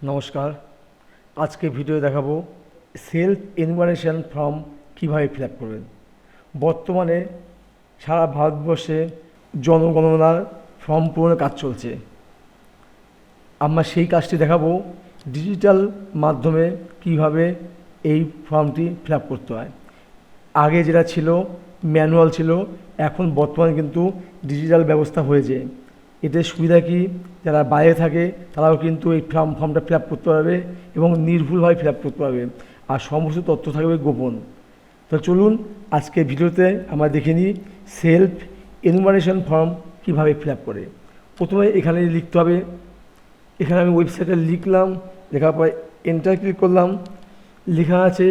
নমস্কার। আজকে ভিডিও দেখাবো সেলফ এনুমারেশন ফর্ম কীভাবে ফিল আপ করবেন। বর্তমানে সারা ভারতবর্ষে জনগণনার ফর্ম পূরণের কাজ চলছে। আমরা সেই কাজটি দেখাবো ডিজিটাল মাধ্যমে কিভাবে এই ফর্মটি ফিল আপ করতে হয়। আগে যেটা ছিল ম্যানুয়াল ছিল, এখন বর্তমানে কিন্তু ডিজিটাল ব্যবস্থা হয়েছে। এতে সুবিধা কি, যারা বাইরে থাকে তারাও কিন্তু এই ফর্মটা ফিল আপ করতে পারবে এবং নির্ভুলভাবে ফিল আপ করতে পারবে, আর সমস্ত তথ্য থাকবে গোপন। তো চলুন আজকে ভিডিওতে আমরা দেখে নিই সেলফ এনুমারেশন ফর্ম কীভাবে ফিল আপ করে। প্রথমে এখানে লিখতে হবে, এখানে আমি ওয়েবসাইটে লিখলাম, লেখার পরে এন্টার ক্লিক করলাম। লেখা আছে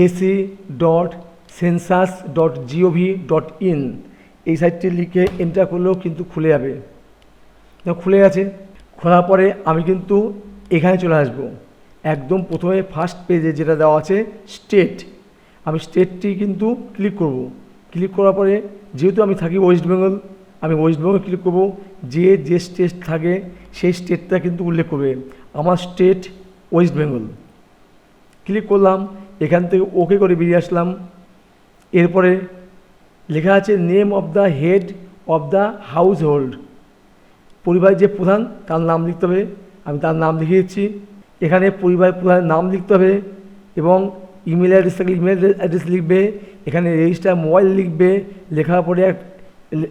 ac.census.gov.in। এই সাইটটি লিখে এন্টার করলেও কিন্তু খুলে যাবে। খুলে গেছে। খোলার পরে আমি কিন্তু এখানে চলে আসব। একদম প্রথমে ফার্স্ট পেজে যেটা দেওয়া আছে স্টেট, আমি স্টেটটি কিন্তু ক্লিক করব। ক্লিক করার পরে যেহেতু আমি থাকি ওয়েস্ট বেঙ্গল, আমি ওয়েস্ট বেঙ্গল ক্লিক করব। যে স্টেট থাকে সেই স্টেটটা কিন্তু উল্লেখ করবে। আমার স্টেট ওয়েস্ট বেঙ্গল। ক্লিক করলাম, এখান থেকে ওকে করে বেরিয়ে আসলাম। এরপরে লেখা আছে name of the head of the house hold, পরিবারের যে প্রধান তার নাম লিখতে হবে। আমি তার নাম লিখে দিচ্ছি। এখানে পরিবারের প্রধানের নাম লিখতে হবে এবং ইমেল অ্যাড্রেস থাকলে ইমেল অ্যাড্রেস লিখবে। এখানে রেজিস্টার মোবাইল লিখবে।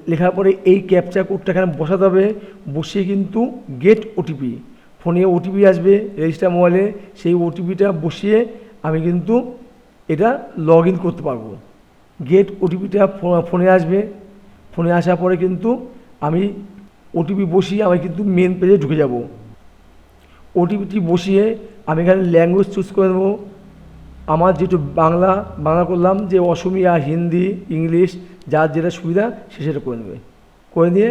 লেখার পরে এই ক্যাপচার কোডটা এখানে বসাতে হবে। বসিয়ে কিন্তু গেট ওটিপি, ফোনে ওটিপি আসবে রেজিস্টার মোবাইলে, সেই ওটিপিটা বসিয়ে আমি কিন্তু এটা লগ ইন করতে পারবো। গেট ওটিপিটা ফোনে আসবে। ফোনে আসার পরে কিন্তু আমি ওটিপি বসিয়ে আমি কিন্তু মেন পেজে ঢুকে যাব। ওটিপিটি বসিয়ে আমি এখানে ল্যাঙ্গুয়েজ চুজ করে নেবো। আমার যেটু বাংলা করলাম, যে অসমিয়া, হিন্দি, ইংলিশ, যার যেটা সুবিধা সে সেটা করে নেবে। করে নিয়ে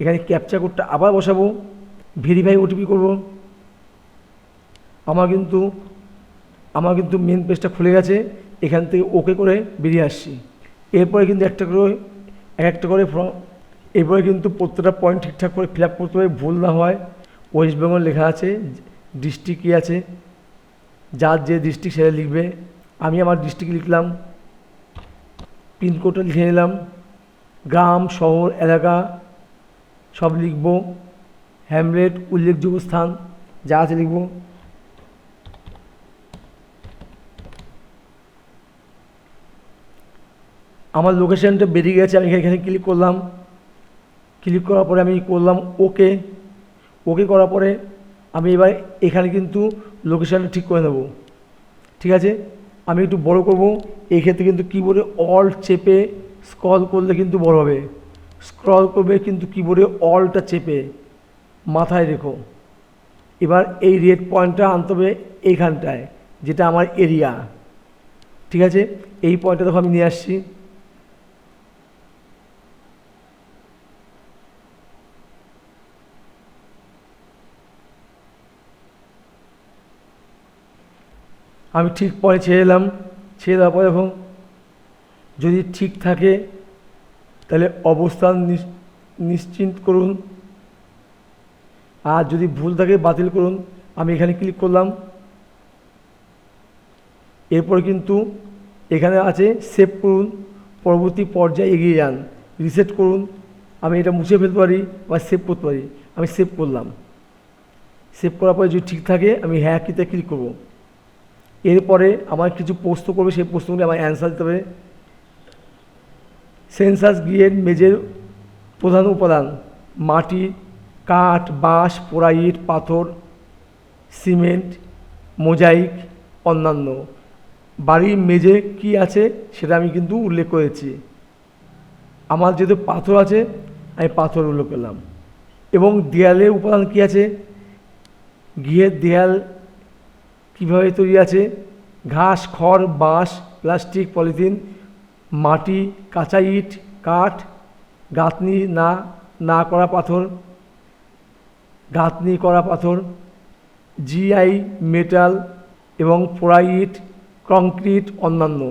এখানে ক্যাপচা কোডটা আবার বসাবো, ভেরিফাই ওটিপি করব। আমার কিন্তু মেন পেজটা খুলে গেছে। এখান থেকে ওকে করে বেরিয়ে আসছি। এরপরে কিন্তু একটা করে এরপরে কিন্তু প্রত্যেকটা পয়েন্ট ঠিকঠাক করে ফিল আপ করতে হবে, ভুল না হয়। ওয়েস্ট বেঙ্গল লেখা আছে, ডিস্ট্রিক্ট কী আছে, যার যে ডিস্ট্রিক্ট সেটা লিখবে। আমি আমার ডিস্ট্রিক্ট লিখলাম, পিনকোডটা লিখে নিলাম, গ্রাম, শহর, এলাকা সব লিখব, হ্যামলেট, উল্লেখযোগ্য স্থান যা আছে লিখব। আমার লোকেশানটা বেরিয়ে গেছে। আমি এখানে ক্লিক করলাম। ক্লিক করার পরে আমি করলাম ওকে করার পরে আমি এবার এখানে কিন্তু লোকেশানটা ঠিক করে নেব। ঠিক আছে, আমি একটু বড় করব। এই ক্ষেত্রে কিন্তু কিবোর্ডে অল্ট চেপে স্ক্রল করলে কিন্তু বড় হবে। স্ক্রল করবে কিন্তু কিবোর্ডে অল্টটা চেপে মাথায় রেখো। এবার এই রেড পয়েন্টটা আনতে হবে এইখানটায়, যেটা আমার এরিয়া। ঠিক আছে, এই পয়েন্টটা দেখো আমি নিয়ে আসছি। আমি ঠিক পরে ছেড়ে এলাম। ছেড়ে দেওয়ার পরে দেখুন, যদি ঠিক থাকে তাহলে অবস্থান নিশ্চিত করুন, আর যদি ভুল থাকে বাতিল করুন। আমি এখানে ক্লিক করলাম। এরপরে কিন্তু এখানে আছে সেভ করুন, পরবর্তী পর্যায়ে এগিয়ে যান, রিসেট করুন। আমি এটা মুছে ফেলতে পারি বা সেভ করতে পারি। আমি সেভ করলাম। সেভ করার পরে যদি ঠিক থাকে আমি হ্যাঁ কিতে ক্লিক করব। এরপরে আমার কিছু প্রশ্ন করবে, সেই প্রশ্নগুলি আমার অ্যান্সার দিতে হবে। সেন্সাস গৃহের মেঝের প্রধান উপাদান মাটি, কাঠ, বাঁশ, পোড়া ইট, পাথর, সিমেন্ট, মোজাইক, অন্যান্য। বাড়ির মেঝে কি আছে সেটা আমি কিন্তু উল্লেখ করেছি। আমার যেহেতু পাথর আছে আমি পাথর উল্লেখ করলাম। এবং দেয়ালের উপাদান কী আছে, গৃহের দেয়াল কীভাবে তৈরি আছে, ঘাস, খড়, বাঁশ, প্লাস্টিক, পলিথিন, মাটি, কাঁচা ইট, কাঠ, গাঁথনি না করা পাথর, গাঁথনি করা পাথর, জিআই মেটাল এবং পোড়া ইট, কংক্রিট, অন্যান্য।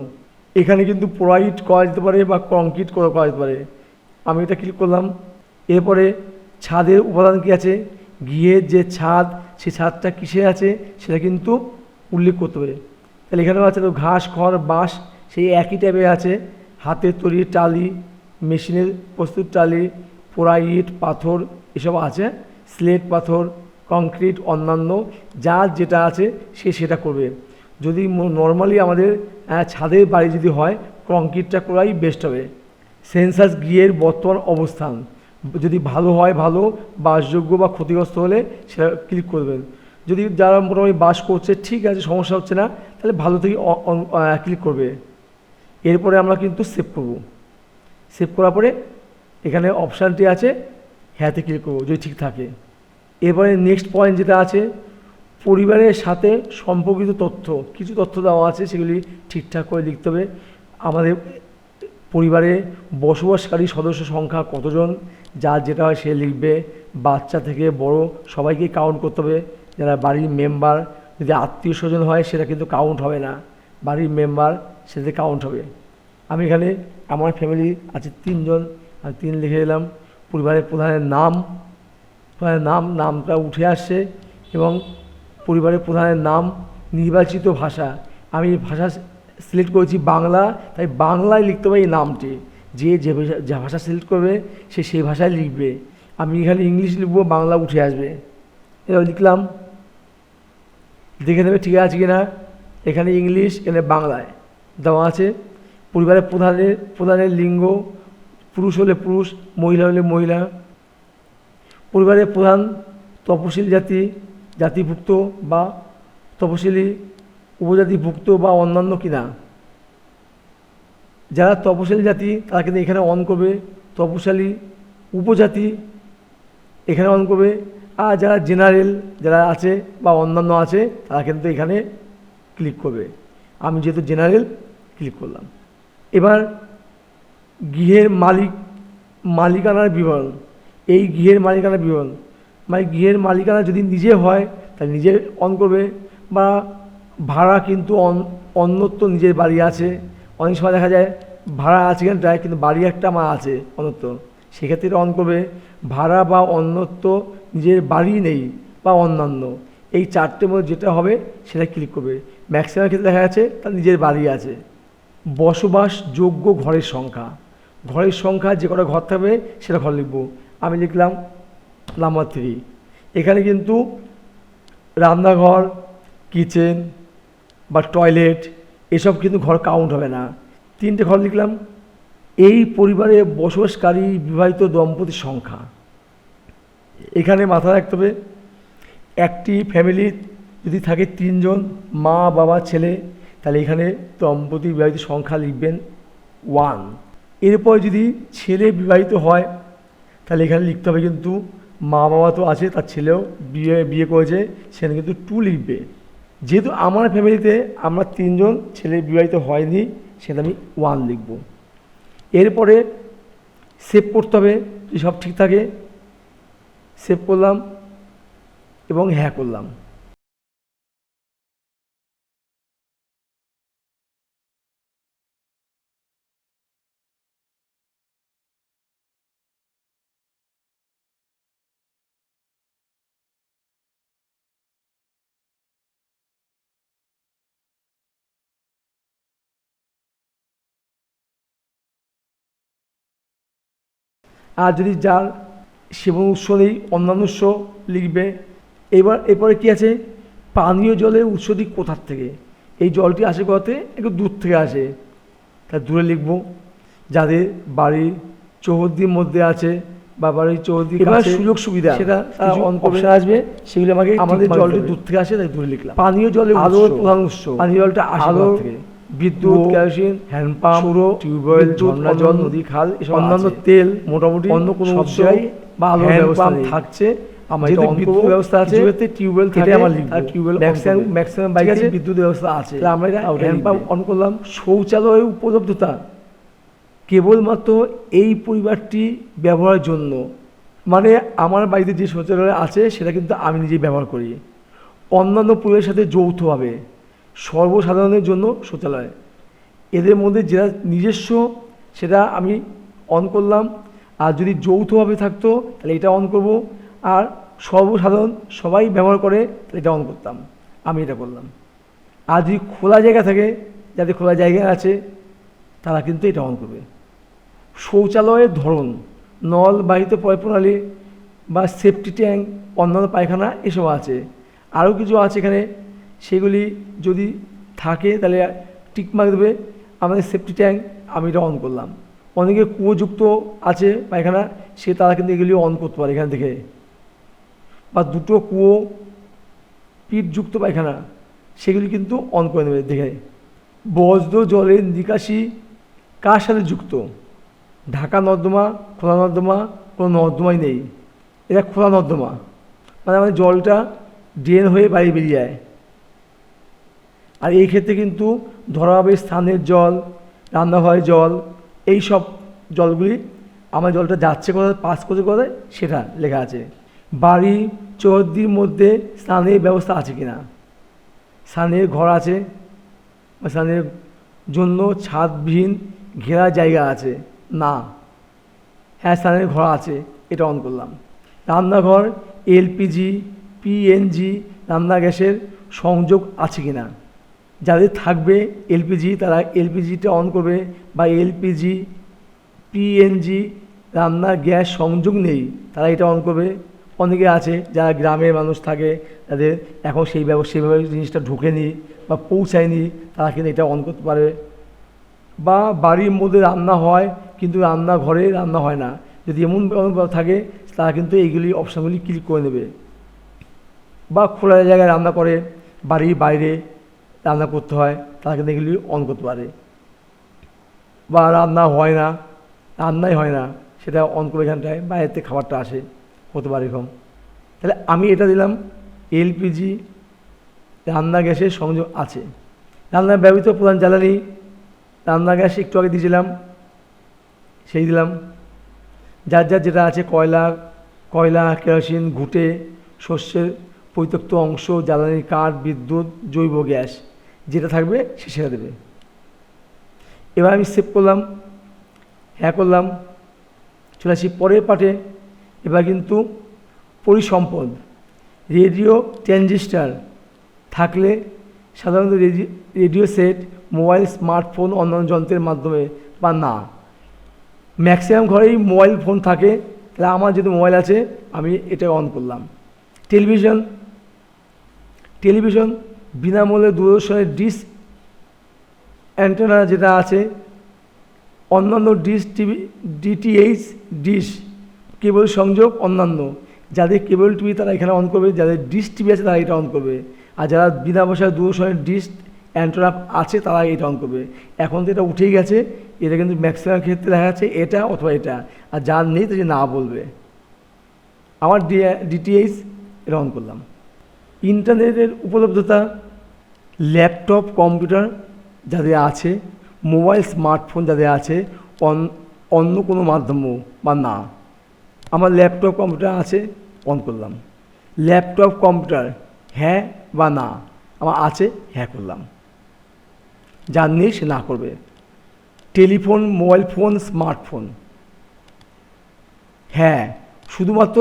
এখানে কিন্তু পোড়া ইট করা যেতে পারে বা কংক্রিট করা যেতে পারে। আমি এটা ক্লিক করলাম। এরপরে ছাদের উপাদান কী আছে, গৃহের যে ছাদ সেই ছাদটা কিসে আছে সেটা কিন্তু উল্লেখ করতে হবে। তাহলে এখানেও আছে তো ঘাস, খড়, বাঁশ, সেই একই টাইপের আছে। হাতের তৈরি টালি, মেশিনের প্রস্তুত টালি, পোড়া ইট, পাথর এসব আছে। স্লেট পাথর, কংক্রিট, অন্যান্য যার যেটা আছে সে সেটা করবে। যদি নর্মালি আমাদের ছাদের বাড়ি যদি হয়, কংক্রিটটা করাই বেস্ট হবে। সেন্সাস গৃহের বর্তমান অবস্থান যদি ভালো হয়, ভালো, বাসযোগ্য বা ক্ষতিগ্রস্ত হলে সেটা ক্লিক করবেন। যদি যারা মোটামুটি বাস করছে ঠিক আছে, সমস্যা হচ্ছে না, তাহলে ভালো থেকে ক্লিক করবে। এরপরে আমরা কিন্তু সেভ করব। সেভ করার পরে এখানে অপশানটি আছে হ্যাঁতে ক্লিক করবো যদি ঠিক থাকে। এরপরে নেক্সট পয়েন্ট যেটা আছে, পরিবারের সাথে সম্পর্কিত তথ্য, কিছু তথ্য দেওয়া আছে, সেগুলি ঠিকঠাক করে লিখতে হবে। আমাদের পরিবারে বসবাসকারী সদস্য সংখ্যা কতজন, যার যেটা হয় সে লিখবে। বাচ্চা থেকে বড় সবাইকে কাউন্ট করতে হবে। যারা বাড়ির মেম্বার, যদি আত্মীয় স্বজন হয় সেটা কিন্তু কাউন্ট হবে না, বাড়ির মেম্বার সেটাতে কাউন্ট হবে। আমি এখানে আমার ফ্যামিলি আছে 3 জন, আমি 3 লিখে দিলাম। পরিবারের প্রধানের নামটা উঠে আসছে এবং পরিবারের প্রধানের নাম, নির্বাচিত ভাষা, আমি ভাষা সিলেক্ট করেছি বাংলা, তাই বাংলায় লিখতে হবে এই নামটি। যে ভাষা সিলেক্ট করবে সে সেই ভাষায় লিখবে। আমি এখানে ইংলিশ লিখবো, বাংলা উঠে আসবে। এবার লিখলাম, দেখে নেবে ঠিক আছে কিনা। এখানে ইংলিশ, এখানে বাংলায় দেওয়া আছে। পরিবারের প্রধানের লিঙ্গ, পুরুষ হলে পুরুষ, মহিলা হলে মহিলা। পরিবারের প্রধান তপশিলি জাতিভুক্ত বা তপশিলি উপজাতিভুক্ত বা অন্যান্য কিনা। যারা তপশিলি জাতি তারা কিন্তু এখানে অন করবে, তপশিলি উপজাতি এখানে অন করবে। আর যারা জেনারেল যারা আছে বা অন্যান্য আছে তারা কিন্তু এখানে ক্লিক করবে। আমি যেহেতু জেনারেল ক্লিক করলাম। এবার গৃহের মালিকানার বিবরণ, এই গৃহের মালিকানার বিবরণ মানে গৃহের মালিকানা যদি নিজে হয় তাহলে নিজে অন করবে, বা ভাড়া কিন্তু অন্যত্র নিজের বাড়ি আছে। অনেক সময় দেখা যায় ভাড়া আছে এখানটায় কিন্তু বাড়ি একটা আমার আছে অন্যত্র, সেক্ষেত্রে অন করবে। ভাড়া বা অন্যত্র নিজের বাড়ি নেই বা অন্যান্য, এই 4টের মধ্যে যেটা হবে সেটা ক্লিক করবে। ম্যাক্সিমাম ক্ষেত্রে দেখা যাচ্ছে তার নিজের বাড়ি আছে। বসবাসযোগ্য ঘরের সংখ্যা যে কটা ঘর থাকবে সেটা ঘর লিখব। আমি লিখলাম নাম্বার 3। এখানে কিন্তু রান্নাঘর, কিচেন বা টয়লেট এসব কিন্তু ঘর কাউন্ট হবে না। 3টে ঘর লিখলাম। এই পরিবারে বসবাসকারী বিবাহিত দম্পতির সংখ্যা, এখানে মাথায় রাখতে হবে একটি ফ্যামিলি যদি থাকে 3 জন, মা, বাবা, ছেলে, তাহলে এখানে দম্পতি বিবাহিত সংখ্যা লিখবেন 1। এরপর যদি ছেলে বিবাহিত হয় তাহলে এখানে লিখতে হবে কিন্তু মা বাবা তো আছে, তার ছেলেও বিয়ে করেছে, সেখানে কিন্তু 2 লিখবে। যেহেতু আমার ফ্যামিলিতে আমরা 3 জন, ছেলে বিবাহিত হয়নি, সেটা আমি 1 লিখব। এরপরে সেভ করতে হবে, যদি সব ঠিক থাকে সেভ করলাম এবং হ্যাঁ করলাম। আর যদি যার সেবন উৎস নেই, অন্যান্য উৎস লিখবে। এরপরে কী আছে, পানীয় জলের উৎসটি কোথার থেকে, এই জলটি আসে কোথাতে, একটু দূর থেকে আসে, তা দূরে লিখব। যাদের বাড়ির চৌহদ্দির মধ্যে আছে বা বাড়ির চৌহদ্দির কাছে সুযোগ সুবিধা সেটা অপশন আসবে, সেগুলো আমাদের জলটি দূর থেকে আসে, তাই দূরে লিখলাম। পানীয় জলের আলোর প্রধান উৎস, পানীয় জলটা আলো থেকে, বিদ্যুৎ, কেরোসিন, হ্যান্ডপাম্প, টিউবওয়েল, ঝর্ণা জল, নদী, খাল, অন্যান্য তেল, মোটামুটি অন্য কোনো উৎস বা আলোর ব্যবস্থা থাকছে। আমার বিদ্যুৎ ব্যবস্থা আছে, টিউবওয়েল থাকে, আমার টিউবওয়েল ম্যাক্সিমাম বাইকে বিদ্যুৎ ব্যবস্থা আছে, আমরা হ্যান্ডপাম্প অন করলাম। শৌচালয় উপলব্ধতা কেবলমাত্র এই পরিবারটি ব্যবহারের জন্য, মানে আমার বাড়িতে যে শৌচালয় আছে সেটা কিন্তু আমি নিজেই ব্যবহার করি। অন্যান্য পরিবারের সাথে যৌথভাবে, সর্বসাধারণের জন্য শৌচালয়, এদের মধ্যে যেটা নিজস্ব সেটা আমি অন করলাম। আর যদি যৌথভাবে থাকতো তাহলে এটা অন করব। আর সর্বসাধারণ সবাই ব্যবহার করে, এটা অন করতাম। আমি এটা করলাম। আর যদি খোলা জায়গা থাকে, যাদের খোলা জায়গা আছে তারা কিন্তু এটা অন করবে। শৌচালয়ের ধরন, নল বাহিত পয় প্রণালী বা সেফটি ট্যাঙ্ক, অন্যান্য পায়খানা এসব আছে। আরও কিছু আছে এখানে, সেগুলি যদি থাকে তাহলে টিকমার্ক দেবে। আমাদের সেফটি ট্যাঙ্ক আমি এটা অন করলাম। অনেকে কুয়োযুক্ত আছে পায়খানা, তারা কিন্তু এগুলি অন করতে পারে এখান থেকে। বা দুটো কুয়ো পিঠযুক্ত পায়খানা, সেগুলি কিন্তু অন করে নেবে দেখে। বজ্র জলের নিকাশি কার সাথে যুক্ত? ঢাকা নর্দমা, খোলা নর্দমা, কোনো নর্দমাই নেই। এটা খোলা নর্দমা, মানে আমাদের জলটা ড্রেন হয়ে বাইরে বেরিয়ে যায়। আর এই ক্ষেত্রে কিন্তু ধরা হবে স্থানের জল, রান্নাঘরের জল, এই সব জলগুলি আমার জলটা যাচ্ছে কোথায়, পাস করতে কোথায়, সেটা লেখা আছে। বাড়ি চৌহদ্দির মধ্যে স্নানের ব্যবস্থা আছে কিনা? স্নানের ঘর আছে বা স্নানের জন্য ছাদবিহীন ঘেরা জায়গা আছে? না। হ্যাঁ, স্নানের ঘর আছে, এটা অন করলাম। রান্নাঘর এলপিজি, পিএনজি রান্না গ্যাসের সংযোগ আছে কিনা? যাদের থাকবে এলপিজি তারা এলপিজিটা অন করবে, বা এলপিজি পিএনজি রান্না গ্যাস সংযোগ নেই তারা এটা অন করবে। অনেকে আছে যারা গ্রামের মানুষ থাকে, তাদের এখন সেইভাবে জিনিসটা ঢোকেনি বা পৌঁছায়নি, তারা কিন্তু এটা অন করতে পারে। বা বাড়ির মধ্যে রান্না হয় কিন্তু রান্নাঘরে রান্না হয় না, যদি এমন থাকে তারা কিন্তু এইগুলি অপশানগুলি ক্লিক করে নেবে। বা খোলা জায়গায় রান্না করে, বাড়ির বাইরে রান্না করতে হয়, তারা কিন্তু এগুলি অন করতে পারে। বা রান্নাই হয় না, সেটা অন করে এখানটায় বাইরেতে খাবারটা আসে, হতে পারে এরকম। তাহলে আমি এটা দিলাম এলপিজি রান্না গ্যাসের সংযোগ আছে। রান্নায় ব্যবহৃত প্রধান জ্বালানি, রান্না গ্যাস একটু আগে দিয়েছিলাম, সেই দিলাম। যার যেটা আছে, কয়লা, কেরোসিন, ঘুঁটে, শস্যের পরিত্যক্ত অংশ, জ্বালানির কাঠ, বিদ্যুৎ, জৈব গ্যাস, যেটা থাকবে সেটা দেবে। এবার আমি সেভ করলাম, হ্যাঁ করলাম, চলে আসি পরের পার্টে। এবার কিন্তু পরিসম্পদ, রেডিও ট্রানজিস্টার থাকলে সাধারণত রেডিও সেট, মোবাইল, স্মার্টফোন, অন্যান্য যন্ত্রের মাধ্যমে বা না। ম্যাক্সিমাম ঘরেই মোবাইল ফোন থাকে, তাহলে আমার যদি মোবাইল আছে আমি এটা অন করলাম। টেলিভিশন বিনামূল্যে দূরদর্শনের ডিশ অ্যান্টেনা যেটা আছে, অন্যান্য ডিশ টিভি, ডিটিএইচ ডিশ কেবল সংযোগ, অন্যান্য যাদের কেবল টিভি তারা এখানে অন করবে, যাদের ডিশ টিভি আছে তারা এটা অন করবে, আর যারা বিনা পয়সায় দূরদর্শনের ডিশ অ্যান্টেনা আছে তারা এটা অন করবে। এখন তো এটা উঠেই গেছে, এটা কিন্তু ম্যাক্সিমাম ক্ষেত্রে দেখা যাচ্ছে এটা অথবা এটা, আর যার নেই তো যে না বলবে। আমার ডিটিএইচ এটা অন করলাম। ইন্টারনেটের উপলব্ধতা, ল্যাপটপ কম্পিউটার যাদের আছে, মোবাইল স্মার্টফোন যাদের আছে, অন্য কোনো মাধ্যমও বা না। আমার ল্যাপটপ কম্পিউটার আছে, অন করলাম। ল্যাপটপ কম্পিউটার হ্যাঁ বা না, আমার আছে, হ্যাঁ করলাম। যার নেই সে না করবে। টেলিফোন, মোবাইল ফোন, স্মার্টফোন হ্যাঁ, শুধুমাত্র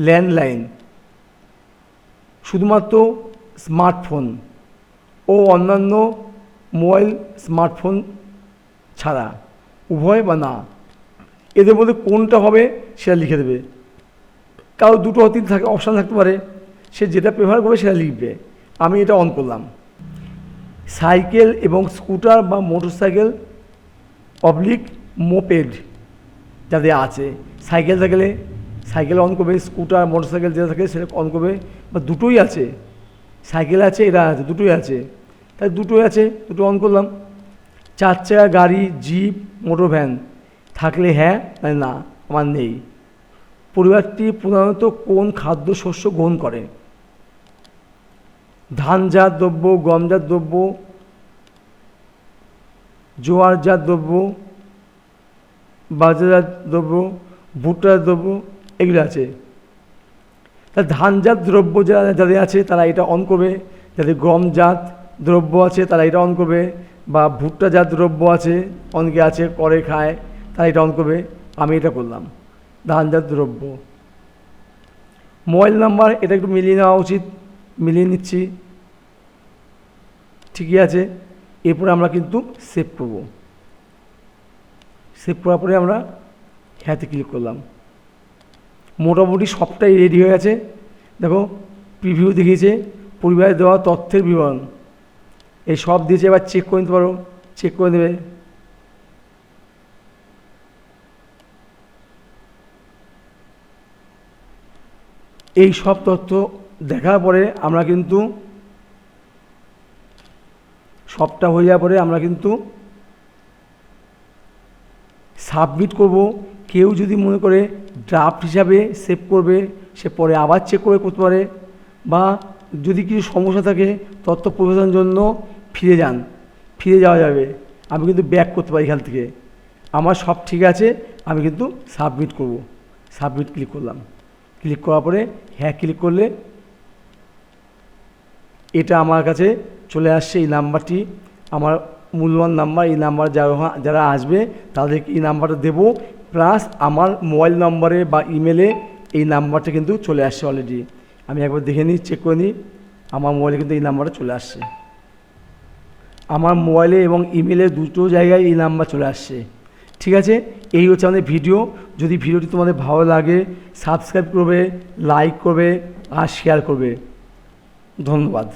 ল্যান্ডলাইন, শুধুমাত্র স্মার্টফোন ও অন্যান্য মোবাইল স্মার্টফোন ছাড়া, উভয় বা না। এদের মধ্যে কোনটা হবে সেটা লিখে দেবে। কারো দুটো অতীত থাকে, অপশান থাকতে পারে, সে যেটা প্রেফার করবে সেটা লিখবে। আমি এটা অন করলাম। সাইকেল এবং স্কুটার বা মোটরসাইকেল অবলিক মোপেড যাদের আছে, সাইকেল অন করবে, স্কুটার মোটরসাইকেল যেটা থাকে সেটা অন করবে, বা দুটোই আছে, সাইকেল আছে এটা আছে, দুটোই আছে, তাই দুটোই আছে, দুটো অন করলাম। 4 চাকা গাড়ি, জিপ, মোটর ভ্যান থাকলে হ্যাঁ, মানে না, আমার নেই। পরিবারটি প্রধানত কোন খাদ্যশস্য গ্রহণ করে? ধানজাত দ্রব্য, গমজাত দ্রব্য, জোয়ারজাত দ্রব্য, বাজরাজাত দ্রব্য, ভুট্টাজাত দ্রব্য, এগুলো আছে। তা ধানজাত দ্রব্য যাদের আছে তারা এটা অন করবে, যাদের গমজাত দ্রব্য আছে তারা এটা অন করবে, বা ভুট্টাজাত দ্রব্য আছে, অনেকে আছে করে খায়, তারা এটা অন করবে। আমি এটা করলাম, ধানজাত দ্রব্য। মোবাইল নাম্বার এটা একটু মিলিয়ে নেওয়া উচিত, মিলিয়ে নিচ্ছি, ঠিকই আছে। এরপরে আমরা কিন্তু সেভ করব। সেভ করার পরে আমরা হ্যাঁতে ক্লিক করলাম। মোটামুটি সবটাই রেডি হয়ে গেছে। দেখো প্রিভিউ দেখিয়েছে, পরিবারে দেওয়া তথ্যের বিবরণ, এই সব দিয়েছে। এবার চেক করে নিতে পারো, চেক করে দেবে। এই সব তথ্য দেখার পরে আমরা কিন্তু সবটা হয়ে যাওয়ার পরে আমরা কিন্তু সাবমিট করব। কেউ যদি মনে করে ড্রাফট হিসাবে সেভ করবে, সে পরে আবার চেক করে করতে পারে, বা যদি কিছু সমস্যা থাকে তথ্য পরিবর্তনের জন্য ফিরে যাওয়া যাবে। আমি কিন্তু ব্যাক করতে পারি এখান থেকে। আমার সব ঠিক আছে, আমি কিন্তু সাবমিট করব। সাবমিট ক্লিক করলাম। ক্লিক করার পরে হ্যাঁ ক্লিক করলে এটা আমার কাছে চলে আসছে। এই নাম্বারটি আমার মূল্যবান নাম্বার। এই নাম্বার যারা আসবে তাদেরকে এই নাম্বারটা দেবো, প্লাস আমার মোবাইল নম্বরে বা ইমেলে এই নাম্বারটা কিন্তু চলে আসছে অলরেডি। আমি একবার দেখে নিই, চেক করে নিই। আমার মোবাইলে কিন্তু এই নাম্বারটা চলে আসছে। আমার মোবাইলে এবং ইমেলে দুটো জায়গায় এই নাম্বার চলে আসছে। ঠিক আছে, এই হচ্ছে আমাদের ভিডিও। যদি ভিডিওটি তোমাদের ভালো লাগে সাবস্ক্রাইব করবে, লাইক করবে আর শেয়ার করবে। ধন্যবাদ।